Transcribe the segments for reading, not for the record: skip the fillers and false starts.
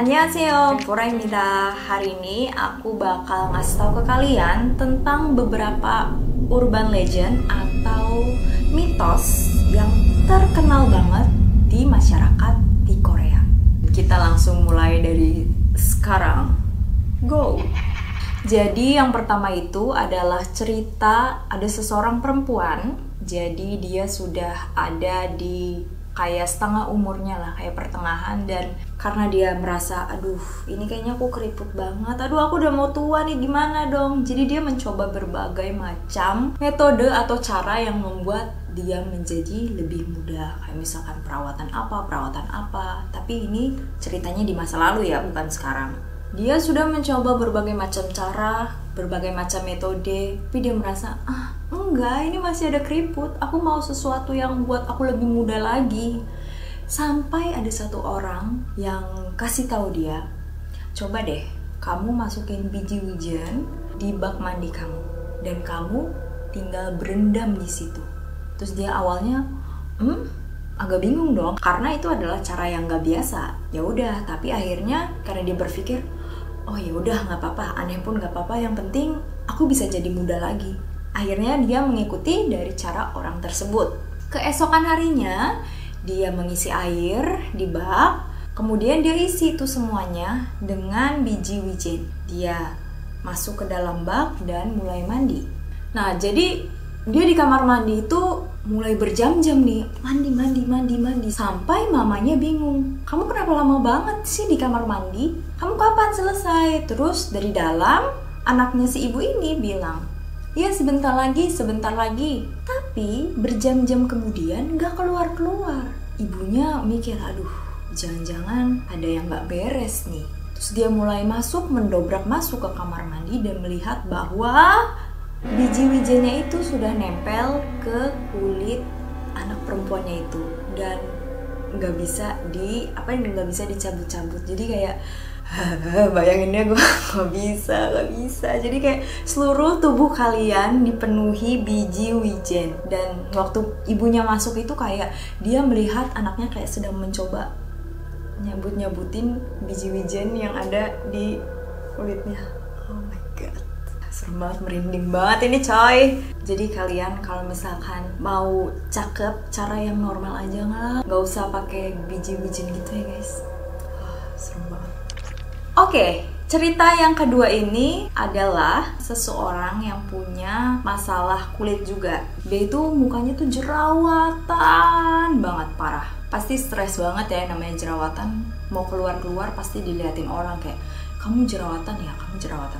Annyeonghaseyo, Puraimida. Hari ini aku bakal ngasih tahu ke kalian tentang beberapa urban legend atau mitos yang terkenal banget di masyarakat di Korea. Kita langsung mulai dari sekarang. Go! Jadi yang pertama itu adalah cerita ada seseorang perempuan. Jadi dia sudah ada di kayak setengah umurnya lah, kayak pertengahan, dan karena dia merasa, aduh ini kayaknya aku keriput banget, aduh aku udah mau tua nih, gimana dong. Jadi dia mencoba berbagai macam metode atau cara yang membuat dia menjadi lebih muda, kayak misalkan perawatan apa, tapi ini ceritanya di masa lalu ya, bukan sekarang. Dia sudah mencoba berbagai macam cara, berbagai macam metode, tapi dia merasa, enggak, ini masih ada keriput, aku mau sesuatu yang buat aku lebih muda lagi. Sampai ada satu orang yang kasih tahu dia, coba deh kamu masukin biji wijen di bak mandi kamu, dan kamu tinggal berendam di situ. Terus dia awalnya, agak bingung dong, karena itu adalah cara yang gak biasa. Ya udah, tapi akhirnya karena dia berpikir, oh ya udah nggak apa-apa, aneh pun nggak apa-apa, yang penting aku bisa jadi muda lagi. Akhirnya dia mengikuti dari cara orang tersebut. Keesokan harinya dia mengisi air di bak, kemudian dia isi itu semuanya dengan biji wijen. Dia masuk ke dalam bak dan mulai mandi. Nah, jadi dia di kamar mandi itu mulai berjam-jam nih, mandi, sampai mamanya bingung. Kamu kenapa lama banget sih di kamar mandi? Kamu kapan selesai? Terus dari dalam, anaknya si ibu ini bilang, ya sebentar lagi. Tapi berjam-jam kemudian gak keluar-keluar. Ibunya mikir, aduh jangan-jangan ada yang gak beres nih. Terus dia mulai mendobrak masuk ke kamar mandi dan melihat bahwa biji wijennya itu sudah nempel ke kulit anak perempuannya itu, dan nggak bisa dicabut-cabut. Jadi kayak bayanginnya gue nggak bisa. Jadi kayak seluruh tubuh kalian dipenuhi biji wijen, dan waktu ibunya masuk itu kayak dia melihat anaknya kayak sedang mencoba nyabut-nyabutin biji wijen yang ada di kulitnya. Oh my god, serem banget, merinding banget ini coy. Jadi kalian kalau misalkan mau cakep, cara yang normal aja nggak usah pakai biji-bijian gitu ya guys. Serem banget. Oke, cerita yang kedua ini adalah seseorang yang punya masalah kulit juga. Dia itu mukanya tuh jerawatan banget, parah. Pasti stres banget ya, namanya jerawatan. Mau keluar-keluar pasti diliatin orang kayak, kamu jerawatan ya,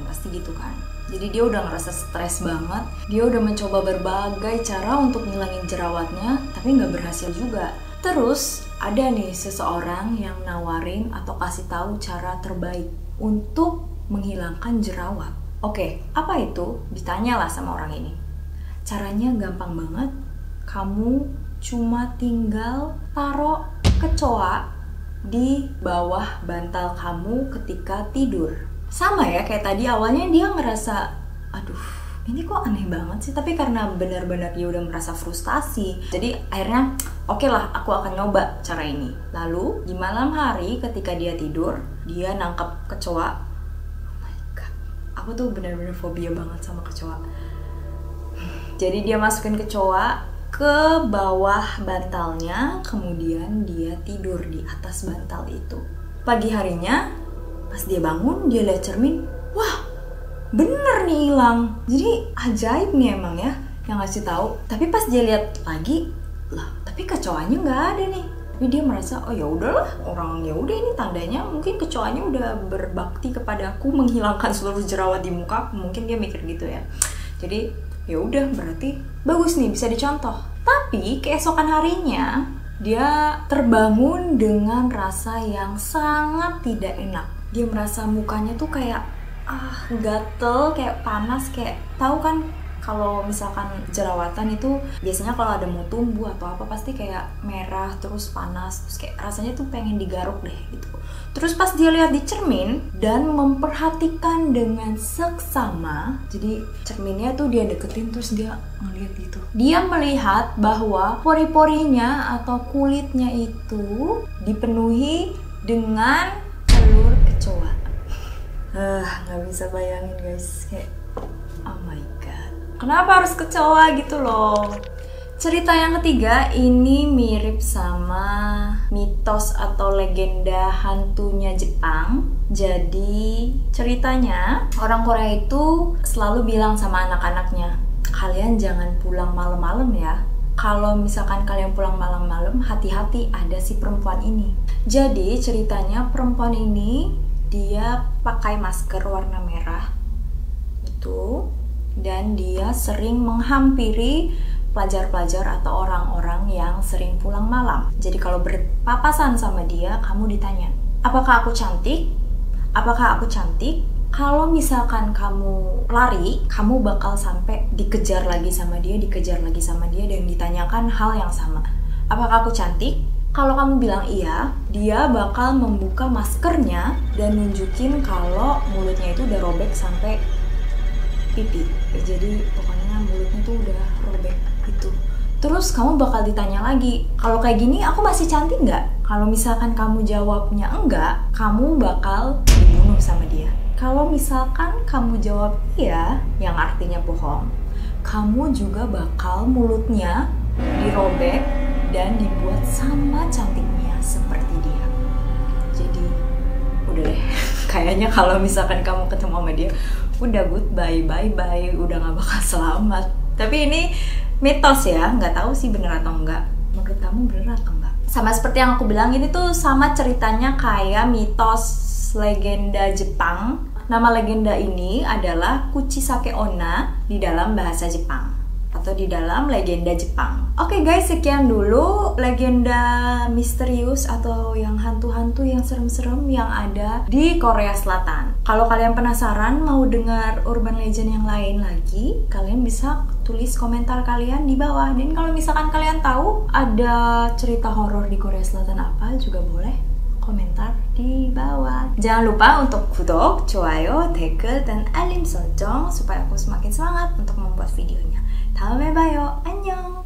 pasti gitu kan. Jadi dia udah ngerasa stres banget. Dia udah mencoba berbagai cara untuk ngilangin jerawatnya, tapi nggak berhasil juga. Terus ada nih seseorang yang nawarin atau kasih tahu cara terbaik untuk menghilangkan jerawat. Oke, apa itu? Ditanyalah sama orang ini. Caranya gampang banget. Kamu cuma tinggal taruh kecoa di bawah bantal kamu ketika tidur. Sama ya kayak tadi, awalnya dia ngerasa, aduh ini kok aneh banget sih, tapi karena benar-benar dia udah merasa frustasi, jadi akhirnya oke lah, aku akan nyoba cara ini. Lalu di malam hari ketika dia tidur, dia nangkep kecoa. Oh my god, aku tuh benar-benar fobia banget sama kecoa. Jadi dia masukin kecoa ke bawah bantalnya, kemudian dia tidur di atas bantal itu. Pagi harinya pas dia bangun, dia lihat cermin, wah bener nih hilang. Jadi ajaib nih emang ya yang ngasih tahu. Tapi pas dia lihat lagi, lah tapi kecoanya nggak ada nih. Tapi dia merasa, oh ya udahlah, orang ya udah, ini tandanya mungkin kecoanya udah berbakti kepadaku menghilangkan seluruh jerawat di muka. Mungkin dia mikir gitu ya. Jadi ya udah, berarti bagus nih, bisa dicontoh. Tapi keesokan harinya dia terbangun dengan rasa yang sangat tidak enak. Dia merasa mukanya tuh kayak gatel, kayak panas, kayak tahu kan kalau misalkan jerawatan itu biasanya kalau ada mau tumbuh atau apa pasti kayak merah terus panas, terus kayak rasanya tuh pengen digaruk deh gitu. Terus pas dia lihat di cermin dan memperhatikan dengan seksama, jadi cerminnya tuh dia deketin terus dia ngeliat gitu. Dia melihat bahwa pori-porinya atau kulitnya itu dipenuhi dengan telur kecoa. Nggak bisa bayangin guys, kayak oh my god, kenapa harus kecoa gitu loh. Cerita yang ketiga ini mirip sama mitos atau legenda hantunya Jepang. Jadi ceritanya orang Korea itu selalu bilang sama anak-anaknya, kalian jangan pulang malam-malam ya. Kalau misalkan kalian pulang malam-malam, hati-hati ada si perempuan ini. Jadi ceritanya perempuan ini dia pakai masker warna merah itu, dan dia sering menghampiri pelajar-pelajar atau orang-orang yang sering pulang malam. Jadi kalau berpapasan sama dia, kamu ditanya, apakah aku cantik? Apakah aku cantik? Kalau misalkan kamu lari, kamu bakal sampai dikejar lagi sama dia, dan ditanyakan hal yang sama. Apakah aku cantik? Kalau kamu bilang iya, dia bakal membuka maskernya dan nunjukin kalau mulutnya itu udah robek sampai pipi. Jadi pokoknya mulutnya tuh udah robek gitu. Terus kamu bakal ditanya lagi, kalau kayak gini aku masih cantik nggak? Kalau misalkan kamu jawabnya enggak, kamu bakal dibunuh sama dia. Kalau misalkan kamu jawab iya, yang artinya bohong, kamu juga bakal mulutnya dirobek dan dibuat sama cantiknya seperti dia. Jadi udah deh, kayaknya kalau misalkan kamu ketemu sama dia, udah goodbye, bye-bye, udah gak bakal selamat. Tapi ini mitos ya, nggak tahu sih bener atau enggak. Menurut kamu bener atau enggak? Sama seperti yang aku bilang, ini tuh sama ceritanya kayak mitos legenda Jepang. Nama legenda ini adalah Kuchisake Onna di dalam bahasa Jepang atau di dalam legenda Jepang. Oke guys, sekian dulu legenda misterius atau yang hantu-hantu yang serem-serem yang ada di Korea Selatan. Kalau kalian penasaran mau dengar urban legend yang lain lagi, kalian bisa tulis komentar kalian di bawah. Dan kalau misalkan kalian tahu ada cerita horor di Korea Selatan apa, juga boleh komentar di bawah. Jangan lupa untuk 구독, 좋아요, 댓글, dan al림 설정 supaya aku semakin semangat untuk membuat videonya. 다음에 봐요. 안녕.